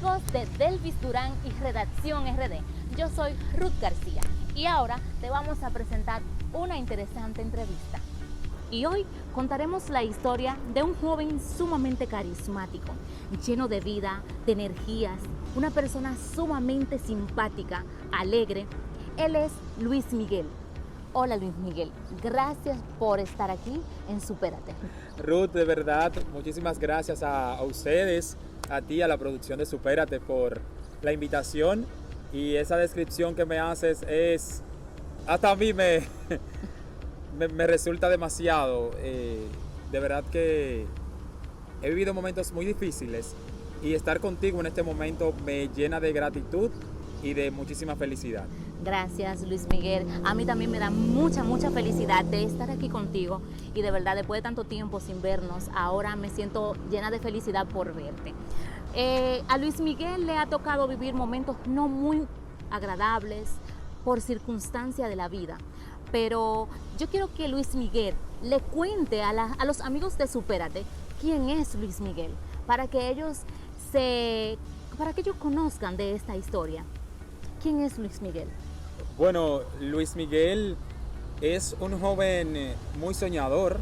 amigos de Delvis Durán y Redacción RD. Yo soy Ruth García y ahora te vamos a presentar una interesante entrevista. Y hoy contaremos la historia de un joven sumamente carismático, lleno de vida, de energías, una persona sumamente simpática, alegre. Él es Luis Miguel. Hola Luis Miguel, gracias por estar aquí en Supérate. Ruth, de verdad, muchísimas gracias a ustedes, a ti, a la producción de Supérate por la invitación, y esa descripción que me haces es, hasta a mí me resulta demasiado. De verdad que he vivido momentos muy difíciles y estar contigo en este momento me llena de gratitud y de muchísima felicidad. Gracias Luis Miguel, a mí también me da mucha felicidad de estar aquí contigo y de verdad después de tanto tiempo sin vernos, ahora me siento llena de felicidad por verte. A Luis Miguel le ha tocado vivir momentos no muy agradables por circunstancia de la vida, pero yo quiero que Luis Miguel le cuente a los amigos de Supérate quién es Luis Miguel, para que ellos conozcan de esta historia. ¿Quién es Luis Miguel? Bueno, Luis Miguel es un joven muy soñador,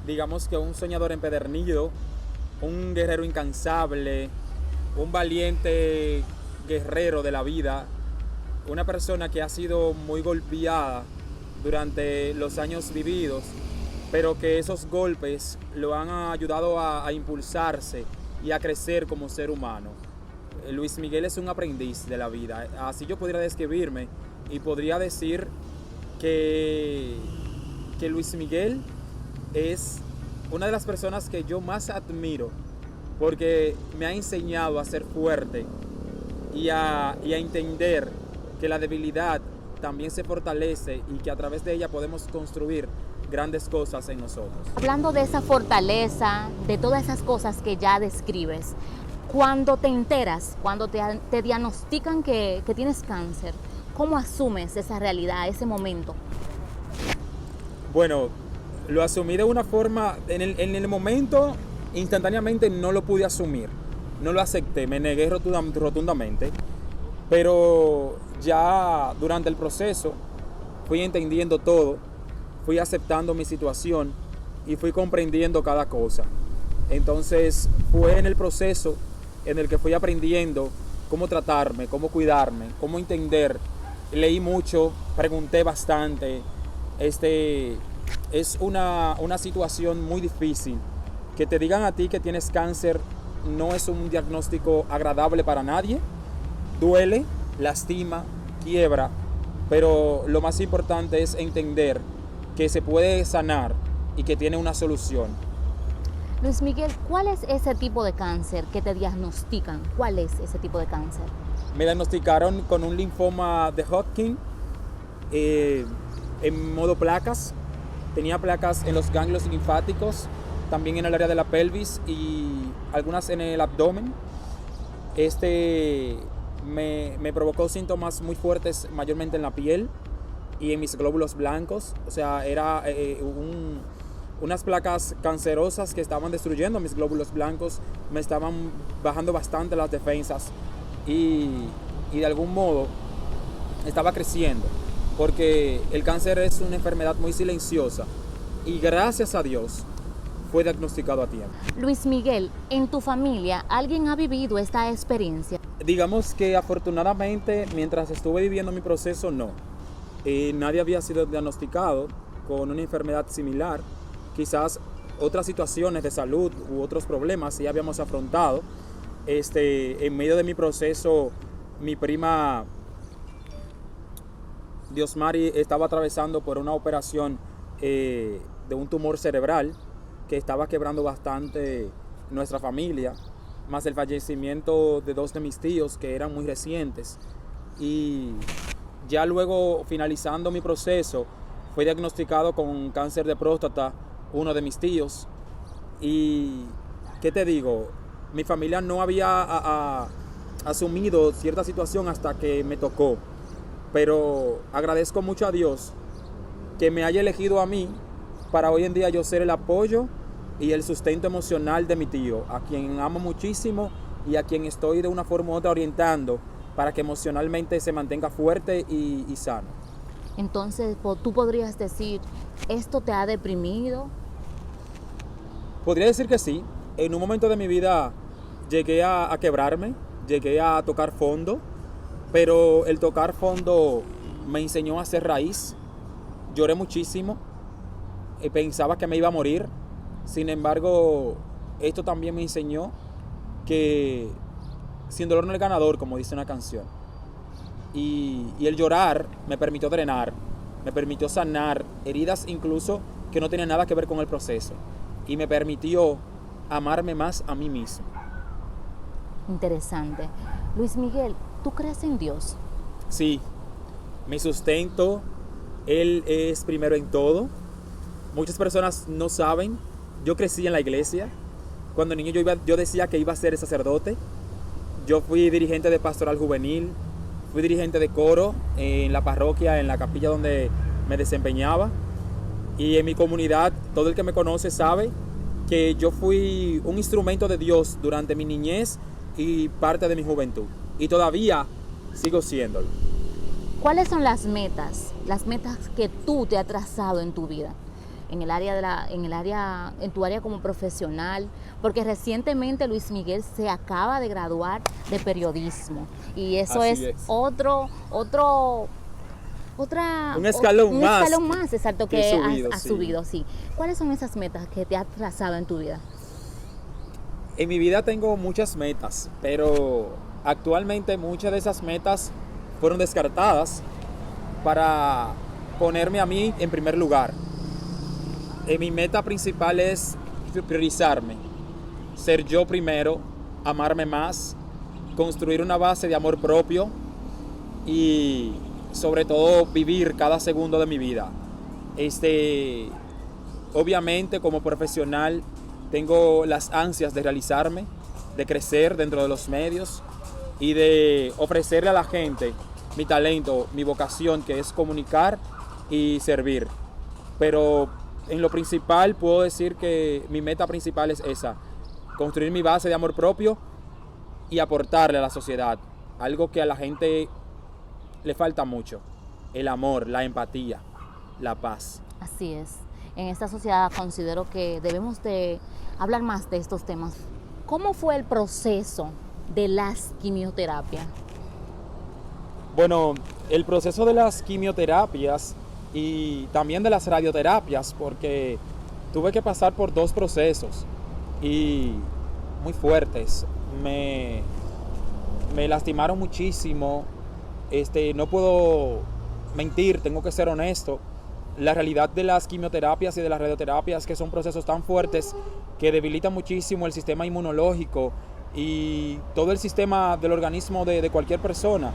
digamos que un soñador empedernido, un guerrero incansable, un valiente guerrero de la vida, una persona que ha sido muy golpeada durante los años vividos, pero que esos golpes lo han ayudado a impulsarse y a crecer como ser humano. Luis Miguel es un aprendiz de la vida, así yo podría describirme y podría decir que Luis Miguel es una de las personas que yo más admiro, porque me ha enseñado a ser fuerte y a entender que la debilidad también se fortalece y que a través de ella podemos construir grandes cosas en nosotros. Hablando de esa fortaleza, de todas esas cosas que ya describes, cuando te enteras, cuando te diagnostican que tienes cáncer, ¿cómo asumes esa realidad, ese momento? Bueno, lo asumí de una forma, en el momento instantáneamente no lo pude asumir, no lo acepté, me negué rotundamente, pero ya durante el proceso fui entendiendo todo, fui aceptando mi situación y fui comprendiendo cada cosa. Entonces fue en el proceso en el que fui aprendiendo cómo tratarme, cómo cuidarme, cómo entender. Leí mucho, pregunté bastante. Es una situación muy difícil. Que te digan a ti que tienes cáncer no es un diagnóstico agradable para nadie. Duele, lastima, quiebra, pero lo más importante es entender que se puede sanar y que tiene una solución. Luis Miguel, ¿cuál es ese tipo de cáncer que te diagnostican? ¿Cuál es ese tipo de cáncer? Me diagnosticaron con un linfoma de Hodgkin en modo placas. Tenía placas en los ganglios linfáticos, también en el área de la pelvis y algunas en el abdomen. Me provocó síntomas muy fuertes, mayormente en la piel y en mis glóbulos blancos. O sea, era unas placas cancerosas que estaban destruyendo mis glóbulos blancos, me estaban bajando bastante las defensas y de algún modo estaba creciendo, porque el cáncer es una enfermedad muy silenciosa y gracias a Dios fue diagnosticado a tiempo. Luis Miguel, ¿en tu familia alguien ha vivido esta experiencia? Digamos que afortunadamente mientras estuve viviendo mi proceso no. Nadie había sido diagnosticado con una enfermedad similar. Quizás otras situaciones de salud u otros problemas sí habíamos afrontado. En medio de mi proceso, mi prima Diosmari estaba atravesando por una operación de un tumor cerebral que estaba quebrando bastante nuestra familia, más el fallecimiento de dos de mis tíos que eran muy recientes. Y ya luego, finalizando mi proceso, fue diagnosticado con cáncer de próstata uno de mis tíos. Y, ¿qué te digo? Mi familia no había asumido cierta situación hasta que me tocó. Pero agradezco mucho a Dios que me haya elegido a mí para hoy en día yo ser el apoyo y el sustento emocional de mi tío, a quien amo muchísimo y a quien estoy de una forma u otra orientando para que emocionalmente se mantenga fuerte y sano. Entonces, tú podrías decir, ¿esto te ha deprimido? Podría decir que sí. En un momento de mi vida llegué a quebrarme, llegué a tocar fondo, pero el tocar fondo me enseñó a hacer raíz. Lloré muchísimo, pensaba que me iba a morir. Sin embargo, esto también me enseñó que sin dolor no hay ganador, como dice una canción. Y el llorar me permitió drenar, me permitió sanar heridas incluso que no tenían nada que ver con el proceso. Y me permitió amarme más a mí mismo. Interesante. Luis Miguel, ¿tú crees en Dios? Sí, mi sustento, Él es primero en todo. Muchas personas no saben, yo crecí en la iglesia. Cuando niño yo decía que iba a ser sacerdote. Yo fui dirigente de pastoral juvenil, fui dirigente de coro en la parroquia, en la capilla donde me desempeñaba. Y en mi comunidad, todo el que me conoce sabe que yo fui un instrumento de Dios durante mi niñez y parte de mi juventud. Y todavía sigo siéndolo. ¿Cuáles son las metas que tú te has trazado en tu vida? En tu área como profesional, porque recientemente Luis Miguel se acaba de graduar de periodismo y eso Así es es. un escalón más, exacto, que has sí. subido, sí. ¿Cuáles son esas metas que te has trazado en tu vida? En mi vida tengo muchas metas, pero actualmente muchas de esas metas fueron descartadas para ponerme a mí en primer lugar. Mi meta principal es priorizarme, ser yo primero, amarme más, construir una base de amor propio y sobre todo vivir cada segundo de mi vida. Obviamente como profesional tengo las ansias de realizarme, de crecer dentro de los medios y de ofrecerle a la gente mi talento, mi vocación, que es comunicar y servir. Pero en lo principal puedo decir que mi meta principal es esa, construir mi base de amor propio y aportarle a la sociedad, algo que a la gente le falta mucho, el amor, la empatía, la paz. Así es. En esta sociedad considero que debemos de hablar más de estos temas. ¿Cómo fue el proceso de las quimioterapias? Bueno, el proceso de las quimioterapias y también de las radioterapias, porque tuve que pasar por dos procesos y muy fuertes. Me lastimaron muchísimo. No puedo mentir, tengo que ser honesto. La realidad de las quimioterapias y de las radioterapias, que son procesos tan fuertes que debilitan muchísimo el sistema inmunológico y todo el sistema del organismo de cualquier persona.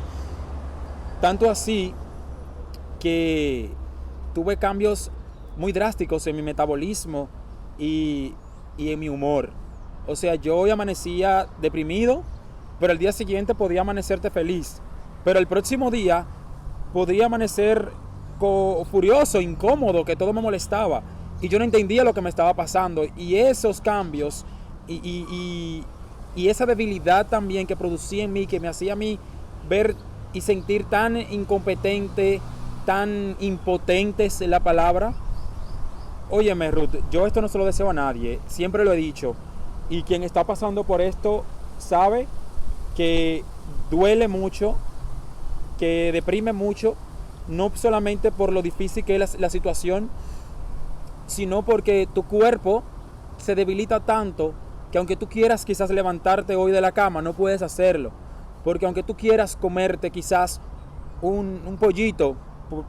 Tanto así que tuve cambios muy drásticos en mi metabolismo y en mi humor. O sea, yo hoy amanecía deprimido, pero el día siguiente podía amanecerte feliz. Pero el próximo día podría amanecer furioso, incómodo, que todo me molestaba. Y yo no entendía lo que me estaba pasando. Y esos cambios y esa debilidad también que producía en mí, que me hacía a mí ver y sentir tan incompetente, tan impotente es la palabra. Óyeme, Ruth, yo esto no se lo deseo a nadie, siempre lo he dicho. Y quien está pasando por esto sabe que duele mucho, que deprime mucho, no solamente por lo difícil que es la situación, sino porque tu cuerpo se debilita tanto que aunque tú quieras quizás levantarte hoy de la cama, no puedes hacerlo. Porque aunque tú quieras comerte quizás un pollito,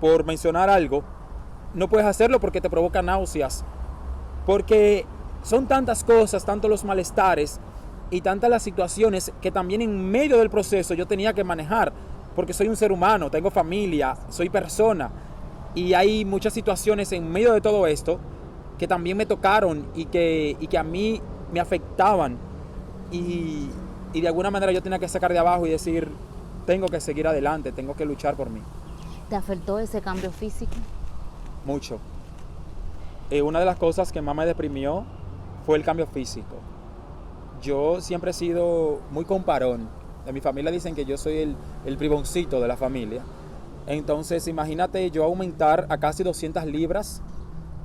por mencionar algo, no puedes hacerlo porque te provoca náuseas. Porque son tantas cosas, tantos los malestares y tantas las situaciones que también en medio del proceso yo tenía que manejar. Porque soy un ser humano, tengo familia, soy persona. Y hay muchas situaciones en medio de todo esto que también me tocaron y que a mí me afectaban. Y de alguna manera yo tenía que sacar de abajo y decir, tengo que seguir adelante, tengo que luchar por mí. ¿Te afectó ese cambio físico? Mucho. Una de las cosas que más me deprimió fue el cambio físico. yo siempre he sido muy comparón. En mi familia dicen que yo soy el briboncito de la familia. Entonces imagínate yo aumentar a casi 200 libras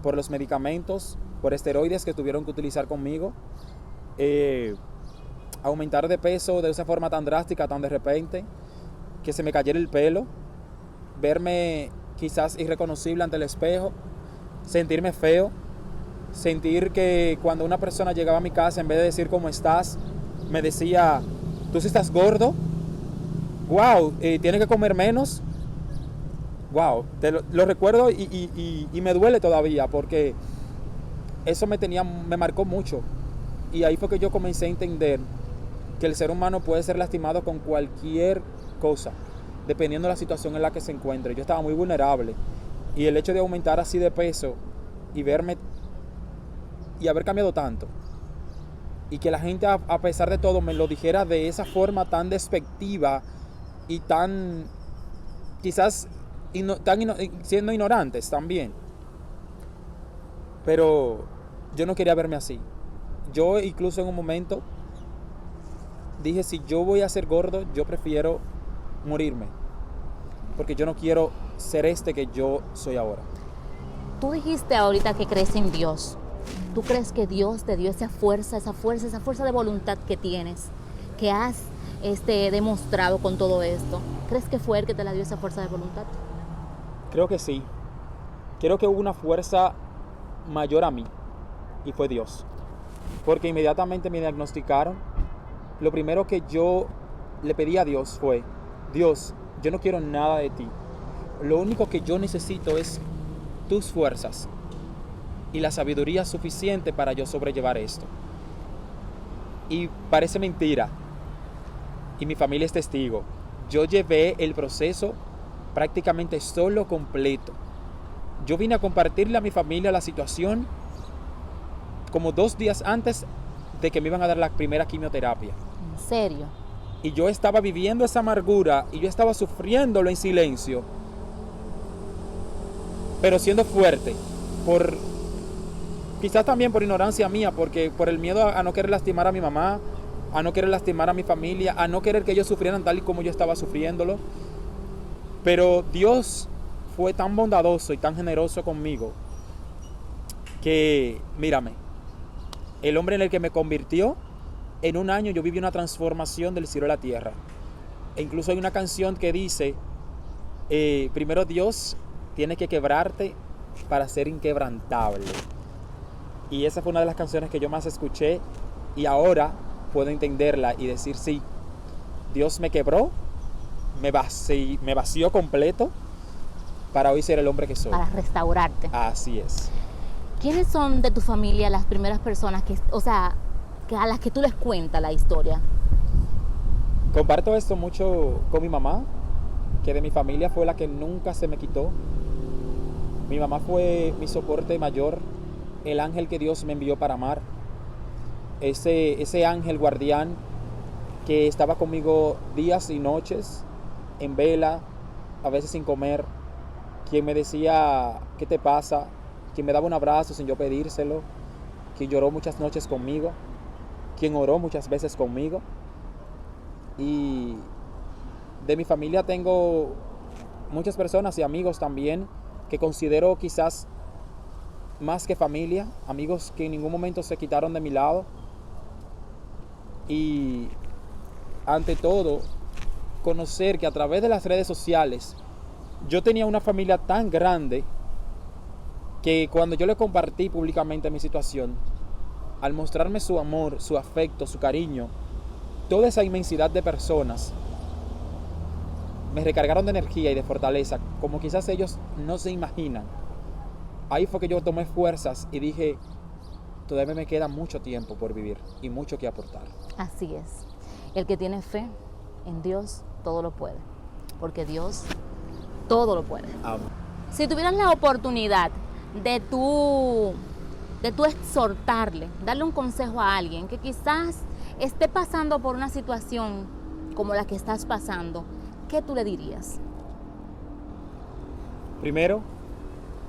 por los medicamentos, por esteroides que tuvieron que utilizar conmigo. Aumentar de peso de esa forma tan drástica, tan de repente, que se me cayera el pelo, verme quizás irreconocible ante el espejo, sentirme feo, sentir que cuando una persona llegaba a mi casa, en vez de decir ¿cómo estás?, me decía, ¿tú sí estás gordo? Wow, ¿tienes que comer menos? Wow, lo recuerdo y me duele todavía porque eso me marcó mucho. Y ahí fue que yo comencé a entender que el ser humano puede ser lastimado con cualquier cosa, dependiendo de la situación en la que se encuentre. Yo estaba muy vulnerable y el hecho de aumentar así de peso y verme y haber cambiado tanto y que la gente a pesar de todo me lo dijera de esa forma tan despectiva y tan quizás siendo ignorantes también, pero yo no quería verme así. Yo incluso en un momento dije, si yo voy a ser gordo, yo prefiero morirme, porque yo no quiero ser que yo soy ahora. Tú dijiste ahorita que crees en Dios. ¿Tú crees que Dios te dio esa fuerza de voluntad que tienes, que has demostrado con todo esto? ¿Crees que fue Él que te la dio esa fuerza de voluntad? Creo que sí. Creo que hubo una fuerza mayor a mí y fue Dios. Porque inmediatamente me diagnosticaron. Lo primero que yo le pedí a Dios fue, Dios, yo no quiero nada de ti. Lo único que yo necesito es tus fuerzas y la sabiduría suficiente para yo sobrellevar esto. Y parece mentira, y mi familia es testigo, yo llevé el proceso prácticamente solo, completo. Yo vine a compartirle a mi familia la situación como 2 días antes de que me iban a dar la primera quimioterapia. ¿En serio? Y yo estaba viviendo esa amargura y yo estaba sufriéndolo en silencio, pero siendo fuerte, quizás también por ignorancia mía, porque por el miedo a no querer lastimar a mi mamá, a no querer lastimar a mi familia, a no querer que ellos sufrieran tal y como yo estaba sufriéndolo. Pero Dios fue tan bondadoso y tan generoso conmigo que, mírame, el hombre en el que me convirtió, en 1 año yo viví una transformación del cielo a la tierra. E incluso hay una canción que dice, primero Dios tiene que quebrarte para ser inquebrantable. Y esa fue una de las canciones que yo más escuché y ahora puedo entenderla y decir, sí, Dios me quebró, me vació completo para hoy ser el hombre que soy. Para restaurarte. Así es. ¿Quiénes son de tu familia las primeras personas a las que tú les cuentas la historia? Comparto esto mucho con mi mamá, que de mi familia fue la que nunca se me quitó. Mi mamá fue mi soporte mayor, el ángel que Dios me envió para amar. Ese ángel guardián que estaba conmigo días y noches, en vela, a veces sin comer, quien me decía, ¿qué te pasa?, quien me daba un abrazo sin yo pedírselo, quien lloró muchas noches conmigo, quien oró muchas veces conmigo. Y de mi familia tengo muchas personas y amigos también que considero quizás más que familia, amigos que en ningún momento se quitaron de mi lado. Y ante todo, conocer que a través de las redes sociales yo tenía una familia tan grande que cuando yo le compartí públicamente mi situación, al mostrarme su amor, su afecto, su cariño, toda esa inmensidad de personas me recargaron de energía y de fortaleza, como quizás ellos no se imaginan. Ahí fue que yo tomé fuerzas y dije, todavía me queda mucho tiempo por vivir y mucho que aportar. Así es. El que tiene fe en Dios, todo lo puede. Porque Dios todo lo puede. Amén. Si tuvieras la oportunidad de tú exhortarle, darle un consejo a alguien que quizás esté pasando por una situación como la que estás pasando, ¿qué tú le dirías? Primero,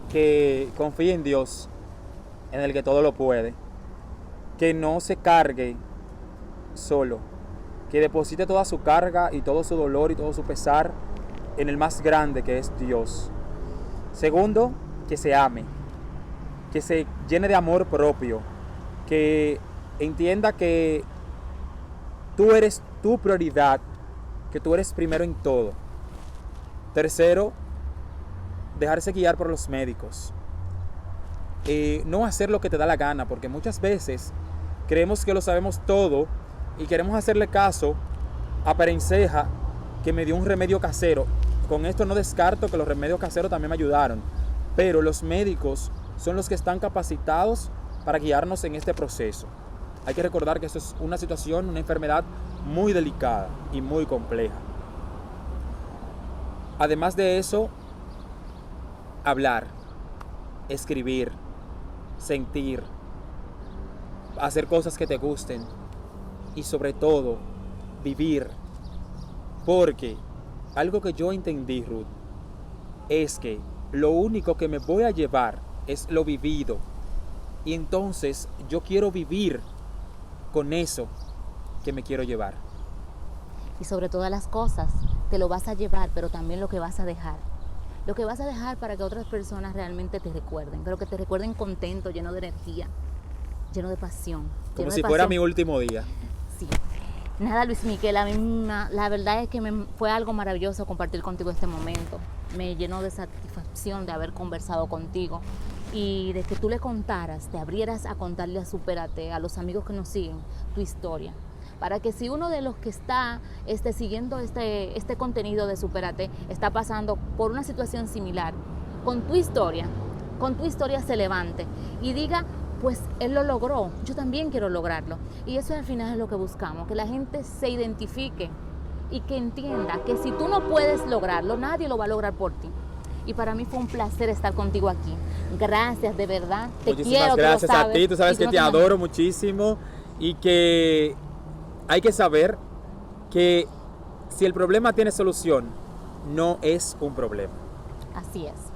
que confíe en Dios, en el que todo lo puede, que no se cargue solo, que deposite toda su carga y todo su dolor y todo su pesar en el más grande, que es Dios. Segundo, que se ame, que se llene de amor propio, que entienda que tú eres tu prioridad, que tú eres primero en todo. Tercero, dejarse guiar por los médicos. No hacer lo que te da la gana, porque muchas veces creemos que lo sabemos todo y queremos hacerle caso a Perenceja, que me dio un remedio casero. Con esto no descarto que los remedios caseros también me ayudaron, pero los médicos son los que están capacitados para guiarnos en este proceso. Hay que recordar que esto es una situación, una enfermedad muy delicada y muy compleja. Además de eso, hablar, escribir, sentir, hacer cosas que te gusten y sobre todo vivir. Porque algo que yo entendí, Ruth, es que lo único que me voy a llevar es lo vivido. Y entonces yo quiero vivir con eso que me quiero llevar. Y sobre todas las cosas, te lo vas a llevar, pero también lo que vas a dejar. Lo que vas a dejar para que otras personas realmente te recuerden, pero que te recuerden contento, lleno de energía, lleno de pasión. Como si fuera mi último día. Sí. Nada, Luis Miguel, a mí la verdad es que fue algo maravilloso compartir contigo este momento. Me llenó de satisfacción de haber conversado contigo y de que tú le contaras, te abrieras a contarle a Supérate, a los amigos que nos siguen, tu historia. Para que si uno de los que está siguiendo este contenido de Supérate está pasando por una situación similar, con tu historia se levante y diga, pues él lo logró, yo también quiero lograrlo. Y eso al final es lo que buscamos, que la gente se identifique y que entienda que si tú no puedes lograrlo, nadie lo va a lograr por ti. Y para mí fue un placer estar contigo aquí. Gracias, de verdad. Te quiero, gracias tú lo sabes. a ti, tú sabes que te adoro muchísimo y que hay que saber que si el problema tiene solución, no es un problema. Así es.